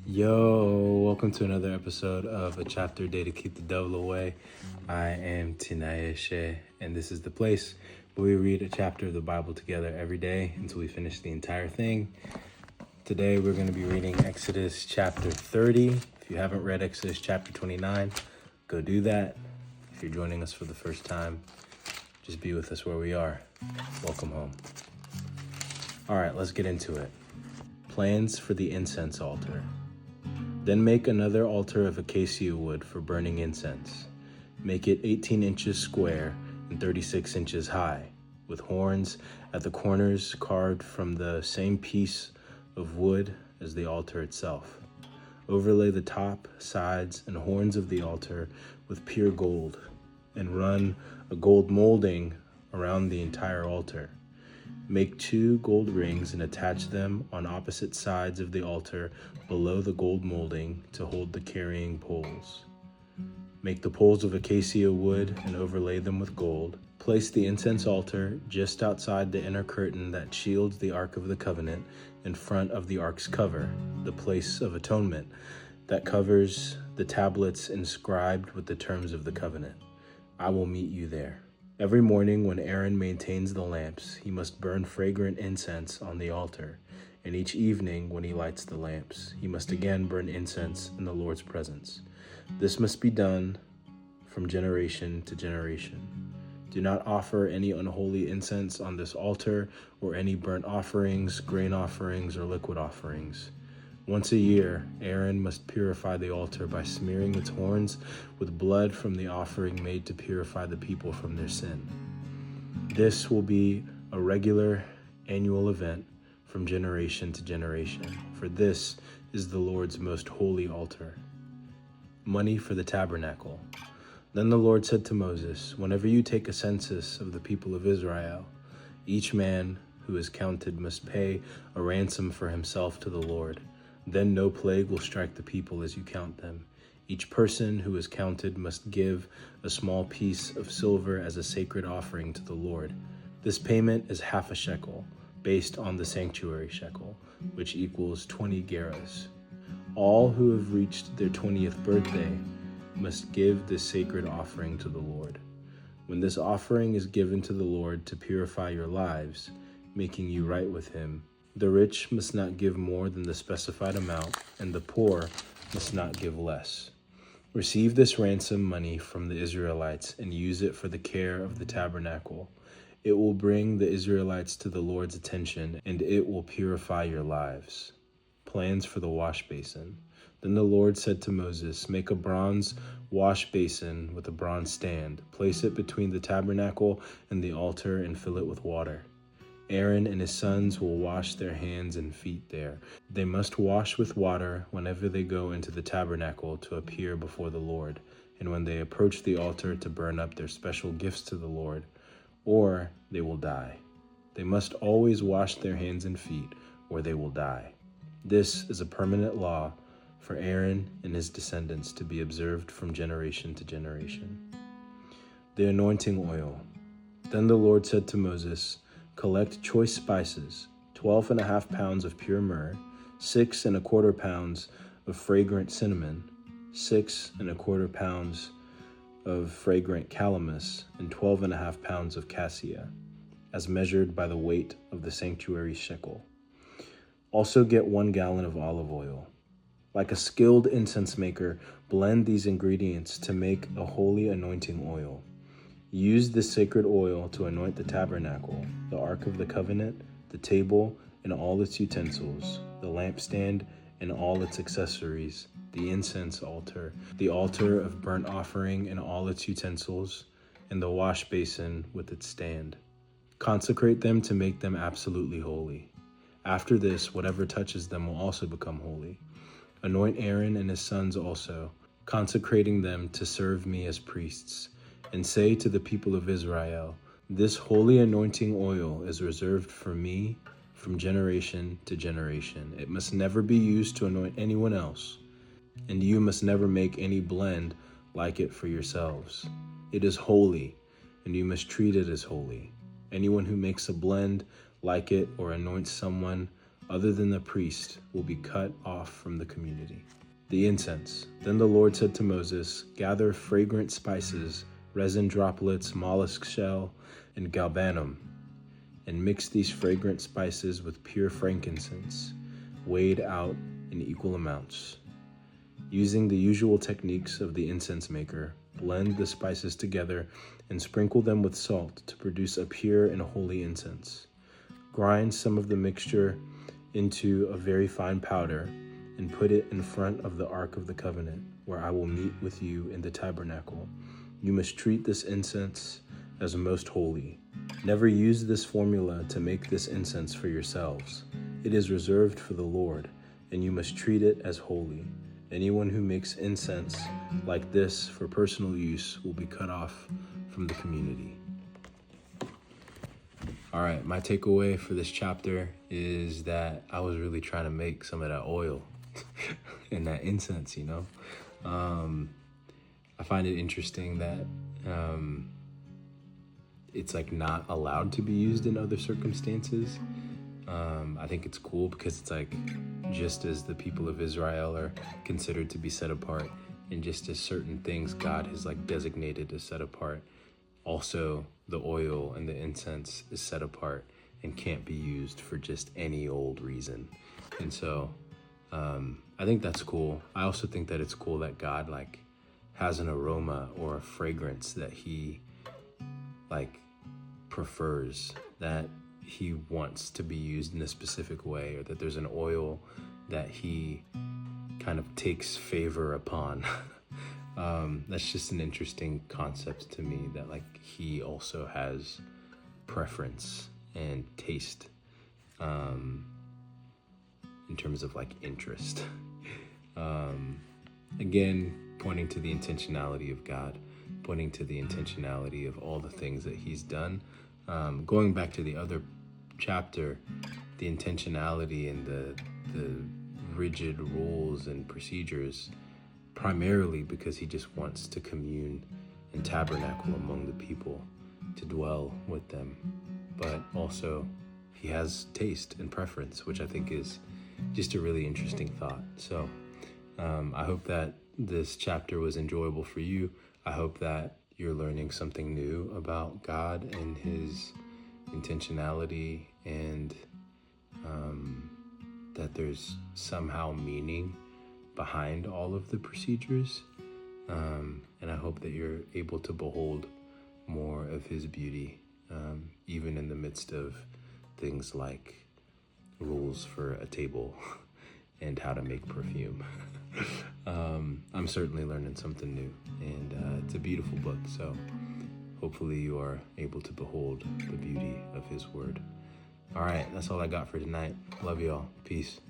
Yo, welcome to another episode of A Chapter a Day to Keep the Devil Away. I am Tinayeshe, and this is the place where we read a chapter of the Bible together every day until we finish the entire thing. Today we're going to be reading Exodus chapter 30. If you haven't read Exodus chapter 29, go do that. If you're joining us for the first time, just be with us where we are. Welcome home. All right, let's get into it. Plans for the incense altar. Then make another altar of acacia wood for burning incense. Make it 18 inches square and 36 inches high, with horns at the corners carved from the same piece of wood as the altar itself. Overlay the top, sides, and horns of the altar with pure gold, and run a gold molding around the entire altar. Make 2 gold rings and attach them on opposite sides of the altar below the gold molding to hold the carrying poles. Make the poles of acacia wood and overlay them with gold. Place the incense altar just outside the inner curtain that shields the Ark of the Covenant in front of the Ark's cover, the place of atonement that covers the tablets inscribed with the terms of the covenant. I will meet you there. Every morning when Aaron maintains the lamps, he must burn fragrant incense on the altar, and each evening when he lights the lamps, he must again burn incense in the Lord's presence. This must be done from generation to generation. Do not offer any unholy incense on this altar, or any burnt offerings, grain offerings, or liquid offerings. Once a year, Aaron must purify the altar by smearing its horns with blood from the offering made to purify the people from their sin. This will be a regular annual event from generation to generation, for this is the Lord's most holy altar. Money for the tabernacle. Then the Lord said to Moses, "Whenever you take a census of the people of Israel, each man who is counted must pay a ransom for himself to the Lord. Then no plague will strike the people as you count them. Each person who is counted must give a small piece of silver as a sacred offering to the Lord. This payment is half a shekel, based on the sanctuary shekel, which equals 20 gerahs. All who have reached their 20th birthday must give this sacred offering to the Lord. When this offering is given to the Lord to purify your lives, making you right with him, the rich must not give more than the specified amount, and the poor must not give less. Receive this ransom money from the Israelites and use it for the care of the tabernacle. It will bring the Israelites to the Lord's attention, and it will purify your lives." Plans for the wash basin. Then the Lord said to Moses, "Make a bronze wash basin with a bronze stand. Place it between the tabernacle and the altar and fill it with water. Aaron and his sons will wash their hands and feet there. They must wash with water whenever they go into the tabernacle to appear before the Lord, and when they approach the altar to burn up their special gifts to the Lord, or they will die. They must always wash their hands and feet, or they will die. This is a permanent law for Aaron and his descendants to be observed from generation to generation." The anointing oil. Then the Lord said to Moses, "Collect choice spices, 12.5 pounds of pure myrrh, 6.25 pounds of fragrant cinnamon, 6.25 pounds of fragrant calamus, and 12.5 pounds of cassia, as measured by the weight of the sanctuary shekel. Also get 1 gallon of olive oil. Like a skilled incense maker, blend these ingredients to make a holy anointing oil. Use this sacred oil to anoint the tabernacle, the Ark of the Covenant, the table and all its utensils, the lampstand and all its accessories, the incense altar, the altar of burnt offering and all its utensils, and the wash basin with its stand. Consecrate them to make them absolutely holy. After this, whatever touches them will also become holy. Anoint Aaron and his sons also, consecrating them to serve me as priests. And say to the people of Israel, 'This holy anointing oil is reserved for me from generation to generation. It must never be used to anoint anyone else, and you must never make any blend like it for yourselves. It is holy, and you must treat it as holy. Anyone who makes a blend like it or anoints someone other than the priest will be cut off from the community. The incense. Then the Lord said to Moses, gather fragrant spices, resin droplets, mollusk shell, and galbanum, and mix these fragrant spices with pure frankincense, weighed out in equal amounts. Using the usual techniques of the incense maker, blend the spices together and sprinkle them with salt to produce a pure and holy incense. Grind some of the mixture into a very fine powder and put it in front of the Ark of the Covenant, where I will meet with you in the tabernacle. You must treat this incense as most holy. Never use this formula to make this incense for yourselves. It is reserved for the Lord, and you must treat it as holy. Anyone who makes incense like this for personal use will be cut off from the community. All right, my takeaway for this chapter is that I was really trying to make some of that oil and that incense, I find it interesting that it's like not allowed to be used in other circumstances. I think it's cool because it's like, just as the people of Israel are considered to be set apart, and just as certain things God has like designated as set apart, also the oil and the incense is set apart and can't be used for just any old reason. And so I think that's cool. I also think that it's cool that God like has an aroma or a fragrance that he like prefers, that he wants to be used in a specific way, or that there's an oil that he kind of takes favor upon. That's just an interesting concept to me, that like he also has preference and taste in terms of like interest. Again, pointing to the intentionality of God, pointing to the intentionality of all the things that he's done. Going back to the other chapter, the intentionality and the rigid rules and procedures, primarily because he just wants to commune and tabernacle among the people, to dwell with them. But also he has taste and preference, which I think is just a really interesting thought. So I hope that this chapter was enjoyable for you. I hope that you're learning something new about God and his intentionality, and that there's somehow meaning behind all of the procedures. And I hope that you're able to behold more of his beauty, even in the midst of things like rules for a table and how to make perfume. I'm certainly learning something new, and it's a beautiful book. So hopefully you are able to behold the beauty of his word. All right, that's all I got for tonight. Love y'all. Peace.